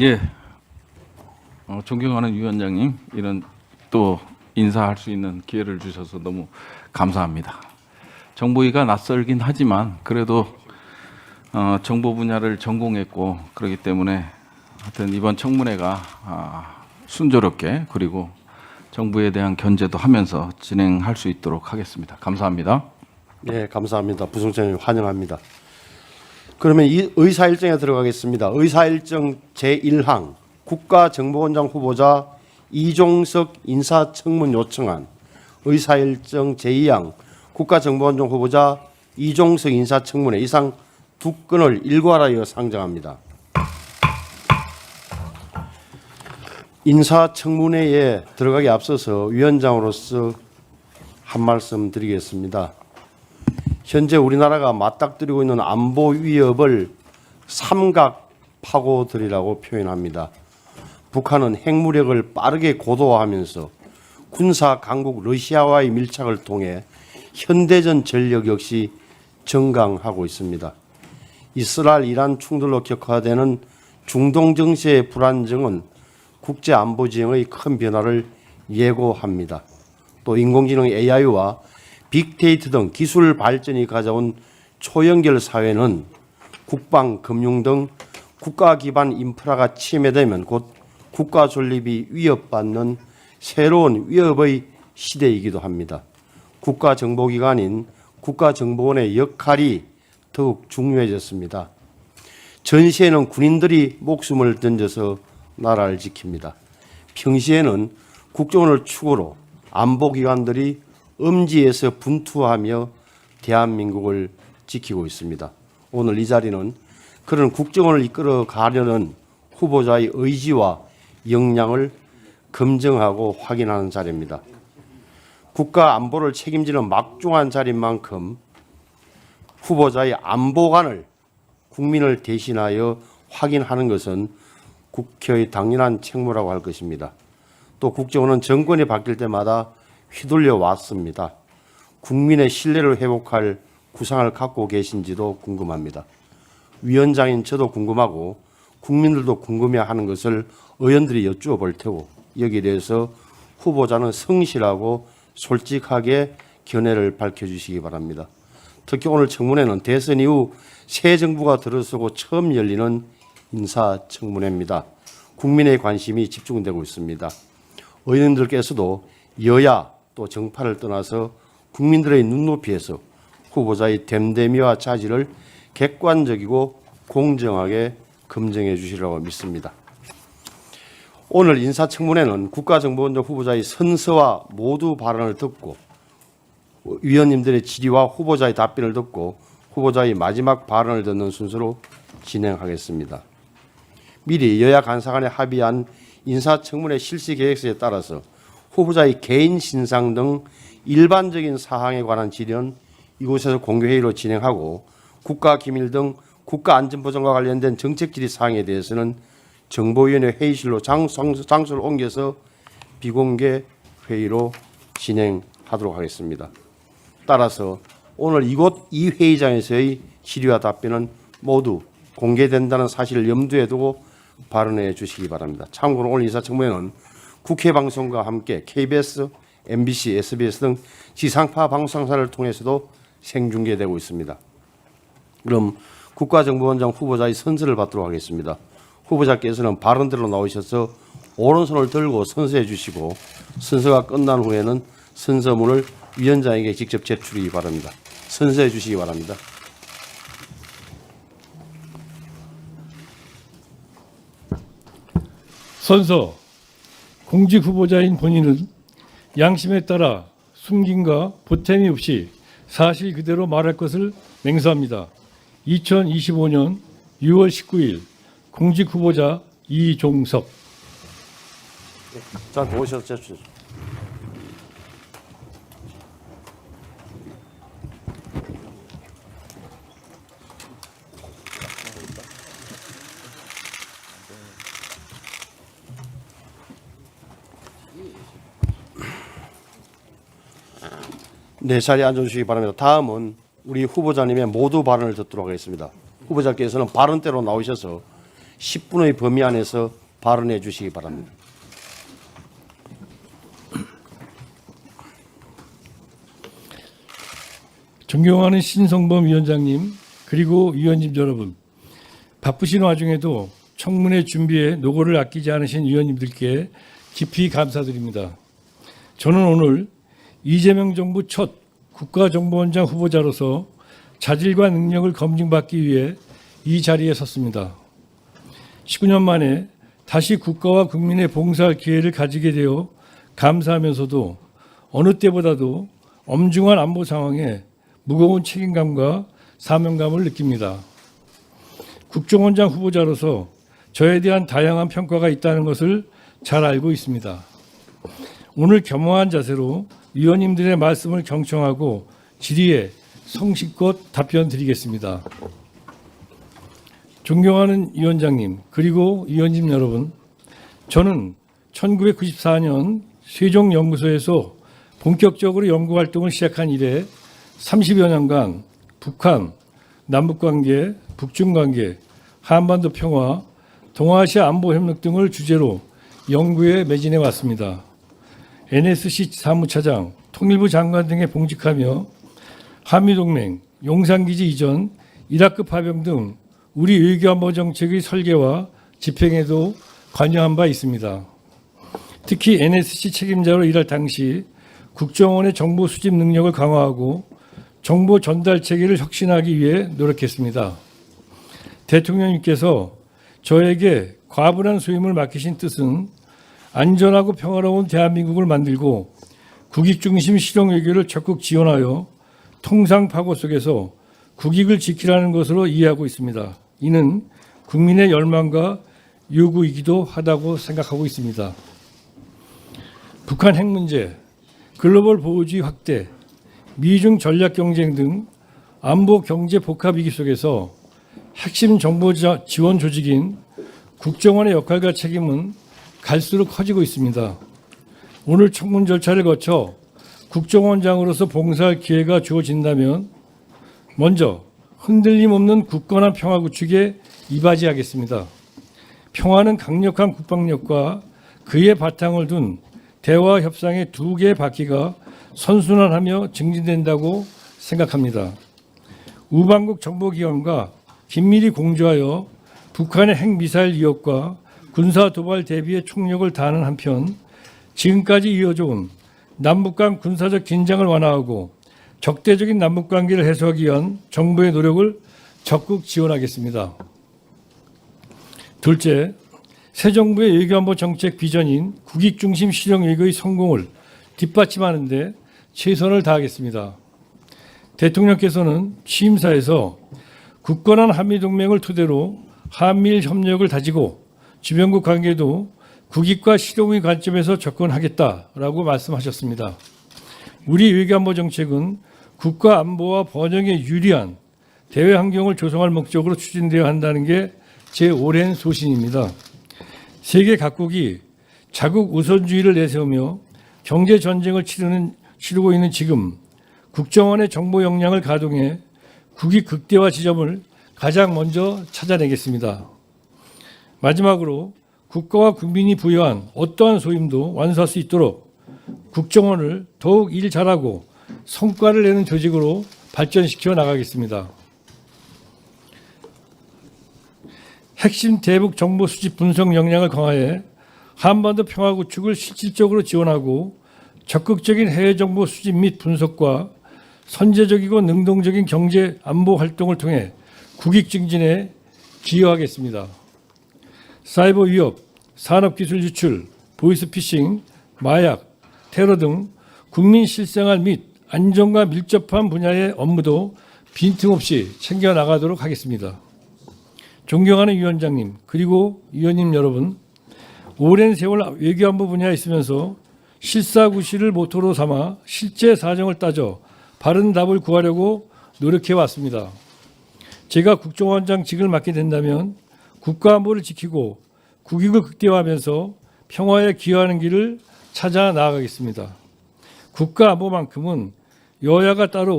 예, 존경하는 위원장님, 이런 또 인사할 수 있는 기회를 주셔서 너무 감사합니다. 정보위가 낯설긴 하지만 그래도 정보 분야를 전공했고 그렇기 때문에 하여튼 이번 청문회가 순조롭게 그리고 정부에 대한 견제도 하면서 진행할 수 있도록 하겠습니다. 감사합니다. 네, 감사합니다. 부총장님 환영합니다. 그러면 이 의사일정에 들어가겠습니다. 의사일정 제1항 국가정보원장 후보자 이종석 인사청문 요청안, 의사일정 제2항 국가정보원장 후보자 이종석 인사청문회, 이상 두 건을 일괄하여 상정합니다. 인사청문회에 들어가기 앞서서 위원장으로서 한 말씀 드리겠습니다. 현재 우리나라가 맞닥뜨리고 있는 안보 위협을 삼각 파고들이라고 표현합니다. 북한은 핵무력을 빠르게 고도화하면서 군사 강국 러시아와의 밀착을 통해 현대전 전력 역시 증강하고 있습니다. 이스라엘 이란 충돌로 격화되는 중동 정세의 불안정은 국제 안보 지형의 큰 변화를 예고합니다. 또 인공지능 AI와 빅데이터 등 기술 발전이 가져온 초연결 사회는 국방, 금융 등 국가 기반 인프라가 침해되면 곧 국가 존립이 위협받는 새로운 위협의 시대이기도 합니다. 국가정보기관인 국가정보원의 역할이 더욱 중요해졌습니다. 전시에는 군인들이 목숨을 던져서 나라를 지킵니다. 평시에는 국정원을 축으로 안보기관들이 음지에서 분투하며 대한민국을 지키고 있습니다. 오늘 이 자리는 그런 국정원을 이끌어 가려는 후보자의 의지와 역량을 검증하고 확인하는 자리입니다. 국가 안보를 책임지는 막중한 자리인 만큼 후보자의 안보관을 국민을 대신하여 확인하는 것은 국회의 당연한 책무라고 할 것입니다. 또 국정원은 정권이 바뀔 때마다 휘둘려 왔습니다. 국민의 신뢰를 회복할 구상을 갖고 계신지도 궁금합니다. 위원장인 저도 궁금하고 국민들도 궁금해하는 것을 의원들이 여쭈어볼 테고 여기에 대해서 후보자는 성실하고 솔직하게 견해를 밝혀주시기 바랍니다. 특히 오늘 청문회는 대선 이후 새 정부가 들어서고 처음 열리는 인사청문회입니다. 국민의 관심이 집중되고 있습니다. 의원님들께서도 여야 또 정파를 떠나서 국민들의 눈높이에서 후보자의 됨됨이와 자질을 객관적이고 공정하게 검증해 주시라고 믿습니다. 오늘 인사청문회는 국가정보원장 후보자의 선서와 모두 발언을 듣고 위원님들의 질의와 후보자의 답변을 듣고 후보자의 마지막 발언을 듣는 순서로 진행하겠습니다. 미리 여야 간사 간에 합의한 인사청문회 실시 계획서에 따라서 후보자의 개인 신상 등 일반적인 사항에 관한 질의는 이곳에서 공개회의로 진행하고 국가기밀 등 국가안전보장과 관련된 정책 질의 사항에 대해서는 정보위원회 회의실로 장소를 옮겨서 비공개 회의로 진행하도록 하겠습니다. 따라서 오늘 이곳 이 회의장에서의 질의와 답변은 모두 공개된다는 사실을 염두에 두고 발언해 주시기 바랍니다. 참고로 오늘 인사청문회는 국회 방송과 함께 KBS, MBC, SBS 등 지상파 방송사를 통해서도 생중계되고 있습니다. 그럼 국가정보원장 후보자의 선서를 받도록 하겠습니다. 후보자께서는 발언대로 나오셔서 오른손을 들고 선서해 주시고 선서가 끝난 후에는 선서문을 위원장에게 직접 제출하기 바랍니다. 선서해 주시기 바랍니다. 선서. 공직 후보자인 본인은 양심에 따라 숨김과 보탬이 없이 사실 그대로 말할 것을 맹세합니다. 2025년 6월 19일 공직 후보자 이종석. 자, 오셔서 제출. 네, 자리에 앉아주시기 바랍니다. 다음은 우리 후보자님의 모두 발언을 듣도록 하겠습니다. 후보자께서는 발언대로 나오셔서 10분의 범위 안에서 발언해 주시기 바랍니다. 존경하는 신성범 위원장님, 그리고 위원님 여러분, 바쁘신 와중에도 청문회 준비에 노고를 아끼지 않으신 위원님들께 깊이 감사드립니다. 저는 오늘 이재명 정부 첫 국가정보원장 후보자로서 자질과 능력을 검증받기 위해 이 자리에 섰습니다. 19년 만에 다시 국가와 국민에 봉사할 기회를 가지게 되어 감사하면서도 어느 때보다도 엄중한 안보 상황에 무거운 책임감과 사명감을 느낍니다. 국정원장 후보자로서 저에 대한 다양한 평가가 있다는 것을 잘 알고 있습니다. 오늘 겸허한 자세로 위원님들의 말씀을 경청하고 질의에 성실껏 답변 드리겠습니다. 존경하는 위원장님, 그리고 위원님 여러분, 저는 1994년 세종연구소에서 본격적으로 연구활동을 시작한 이래 30여 년간 북한, 남북관계, 북중관계, 한반도 평화, 동아시아 안보협력 등을 주제로 연구에 매진해 왔습니다. NSC 사무차장, 통일부 장관 등에 봉직하며 한미동맹, 용산기지 이전, 이라크 파병 등 우리 외교안보 정책의 설계와 집행에도 관여한 바 있습니다. 특히 NSC 책임자로 일할 당시 국정원의 정보 수집 능력을 강화하고 정보 전달 체계를 혁신하기 위해 노력했습니다. 대통령님께서 저에게 과분한 소임을 맡기신 뜻은 안전하고 평화로운 대한민국을 만들고 국익 중심 실용 외교를 적극 지원하여 통상 파고 속에서 국익을 지키라는 것으로 이해하고 있습니다. 이는 국민의 열망과 요구이기도 하다고 생각하고 있습니다. 북한 핵 문제, 글로벌 보호주의 확대, 미중 전략 경쟁 등 안보 경제 복합 위기 속에서 핵심 정보 지원 조직인 국정원의 역할과 책임은 갈수록 커지고 있습니다. 오늘 청문 절차를 거쳐 국정원장으로서 봉사할 기회가 주어진다면 먼저 흔들림 없는 굳건한 평화 구축에 이바지하겠습니다. 평화는 강력한 국방력과 그의 바탕을 둔 대화 협상의 두 개의 바퀴가 선순환하며 증진된다고 생각합니다. 우방국 정보기관과 긴밀히 공조하여 북한의 핵미사일 위협과 군사 도발 대비에 총력을 다하는 한편 지금까지 이어져 온 남북 간 군사적 긴장을 완화하고 적대적인 남북 관계를 해소하기 위한 정부의 노력을 적극 지원하겠습니다. 둘째, 새 정부의 외교안보 정책 비전인 국익 중심 실용 외교의 성공을 뒷받침하는 데 최선을 다하겠습니다. 대통령께서는 취임사에서 굳건한 한미동맹을 토대로 한미일 협력을 다지고 주변국 관계도 국익과 실용의 관점에서 접근하겠다라고 말씀하셨습니다. 우리 외교안보 정책은 국가 안보와 번영에 유리한 대외 환경을 조성할 목적으로 추진되어야 한다는 게 제 오랜 소신입니다. 세계 각국이 자국 우선주의를 내세우며 경제 전쟁을 치르고 있는 지금 국정원의 정보 역량을 가동해 국익 극대화 지점을 가장 먼저 찾아내겠습니다. 마지막으로 국가와 국민이 부여한 어떠한 소임도 완수할 수 있도록 국정원을 더욱 일 잘하고 성과를 내는 조직으로 발전시켜 나가겠습니다. 핵심 대북 정보 수집 분석 역량을 강화해 한반도 평화 구축을 실질적으로 지원하고 적극적인 해외 정보 수집 및 분석과 선제적이고 능동적인 경제 안보 활동을 통해 국익 증진에 기여하겠습니다. 사이버 위협, 산업기술 유출, 보이스피싱, 마약, 테러 등 국민 실생활 및 안전과 밀접한 분야의 업무도 빈틈없이 챙겨나가도록 하겠습니다. 존경하는 위원장님, 그리고 위원님 여러분, 오랜 세월 외교안보 분야에 있으면서 실사구시를 모토로 삼아 실제 사정을 따져 바른 답을 구하려고 노력해 왔습니다. 제가 국정원장직을 맡게 된다면 국가안보를 지키고 국익을 극대화하면서 평화에 기여하는 길을 찾아 나아가겠습니다. 국가안보만큼은 여야가 따로